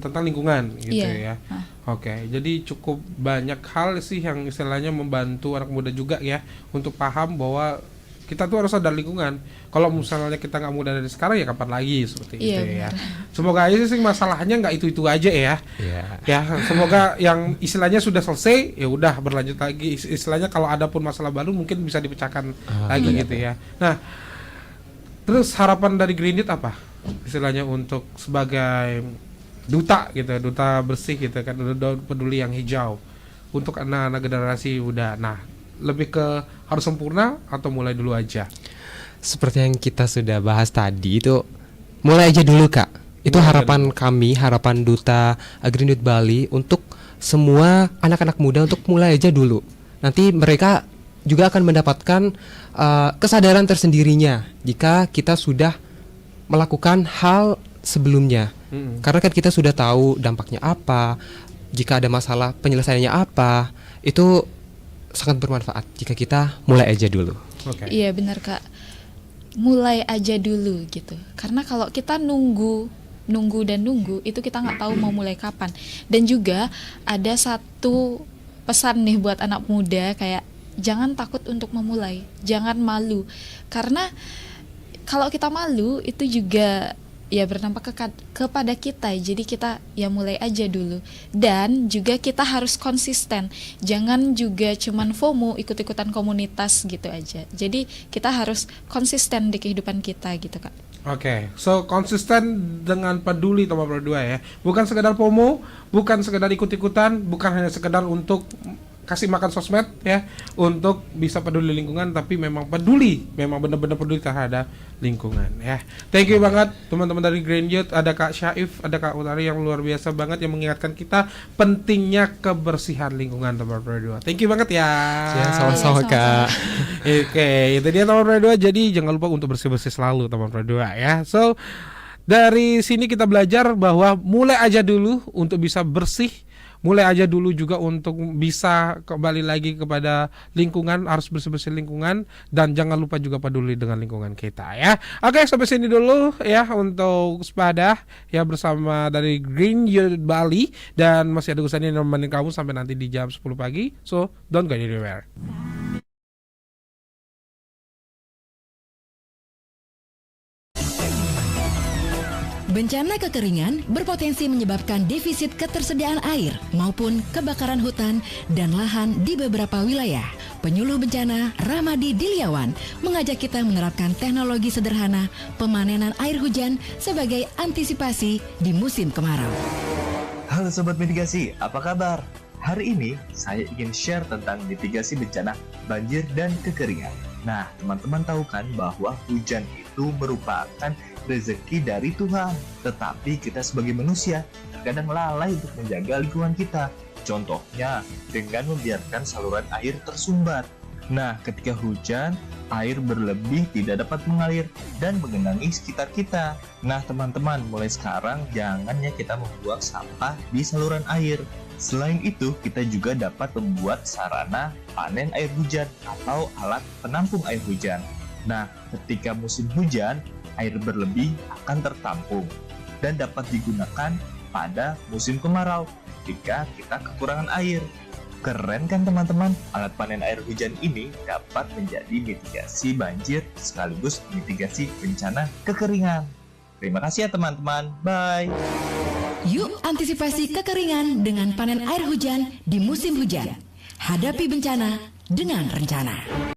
tentang lingkungan gitu ya. Oke, jadi cukup banyak hal sih yang istilahnya membantu anak muda juga ya untuk paham bahwa kita tuh harus sadar lingkungan. Kalau misalnya kita nggak muda dari sekarang ya kapan lagi seperti itu ya. Semoga aja sih masalahnya nggak itu aja ya. Ya, semoga yang istilahnya sudah selesai ya udah berlanjut lagi. Istilahnya kalau ada pun masalah baru mungkin bisa dipecahkan lagi gitu ya. Nah, terus harapan dari Green Youth apa? Istilahnya untuk sebagai duta gitu, duta bersih gitu kan, duta peduli yang hijau untuk anak-anak generasi muda. Nah, lebih ke harus sempurna atau mulai dulu aja? Seperti yang kita sudah bahas tadi itu mulai aja dulu Kak. Itu harapan kami, harapan duta Green Youth Bali untuk semua anak-anak muda untuk mulai aja dulu. Nanti mereka juga akan mendapatkan kesadaran tersendirinya jika kita sudah melakukan hal sebelumnya. Karena kan kita sudah tahu dampaknya apa, jika ada masalah penyelesaiannya apa, itu sangat bermanfaat jika kita mulai aja dulu. Iya benar Kak, mulai aja dulu gitu. Karena kalau kita nunggu itu kita nggak tahu mau mulai kapan. Dan juga ada satu pesan nih buat anak muda, kayak jangan takut untuk memulai, jangan malu. Karena kalau kita malu itu juga ya berdampak kepada kita. Jadi kita ya mulai aja dulu. Dan juga kita harus konsisten. Jangan juga cuman FOMO, ikut-ikutan komunitas gitu aja. Jadi kita harus konsisten di kehidupan kita gitu Kak. Oke, so konsisten dengan peduli nomor 2 ya. Bukan sekedar FOMO, bukan sekedar ikut-ikutan, bukan hanya sekedar untuk kasih makan sosmed ya, untuk bisa peduli lingkungan, tapi memang peduli, memang benar-benar peduli terhadap lingkungan ya. Thank you banget teman-teman dari Green Youth. Ada Kak Syaif, ada Kak Utari yang luar biasa banget yang mengingatkan kita pentingnya kebersihan lingkungan nomor 2. Thank you banget ya. Sama-sama Kak. Oke, itu dia nomor 2. Jadi jangan lupa untuk bersih-bersih selalu nomor 2 ya. So dari sini kita belajar bahwa mulai aja dulu untuk bisa bersih. Mulai aja dulu juga untuk bisa kembali lagi kepada lingkungan, harus bersih-bersih lingkungan, dan jangan lupa juga peduli dengan lingkungan kita ya. Oke, sampai sini dulu ya untuk Sepadah ya bersama dari Green Youth Bali, dan masih ada Gusani yang nemenin kamu sampai nanti di jam 10 pagi. So, don't go anywhere. Bencana kekeringan berpotensi menyebabkan defisit ketersediaan air maupun kebakaran hutan dan lahan di beberapa wilayah. Penyuluh bencana Ramadi Diliawan mengajak kita menerapkan teknologi sederhana pemanenan air hujan sebagai antisipasi di musim kemarau. Halo Sobat Mitigasi, apa kabar? Hari ini saya ingin share tentang mitigasi bencana banjir dan kekeringan. Nah, teman-teman tahu kan bahwa hujan itu merupakan rezeki dari Tuhan. Tetapi kita sebagai manusia terkadang lalai untuk menjaga lingkungan kita. Contohnya dengan membiarkan saluran air tersumbat. Nah, ketika hujan, air berlebih tidak dapat mengalir dan menggenangi sekitar kita. Nah, teman-teman, mulai sekarang jangan ya kita membuang sampah di saluran air. Selain itu, kita juga dapat membuat sarana panen air hujan atau alat penampung air hujan. Nah, ketika musim hujan, air berlebih akan tertampung dan dapat digunakan pada musim kemarau jika kita kekurangan air. Keren kan teman-teman? Alat panen air hujan ini dapat menjadi mitigasi banjir sekaligus mitigasi bencana kekeringan. Terima kasih ya teman-teman. Bye. Yuk antisipasi kekeringan dengan panen air hujan di musim hujan. Hadapi bencana dengan rencana.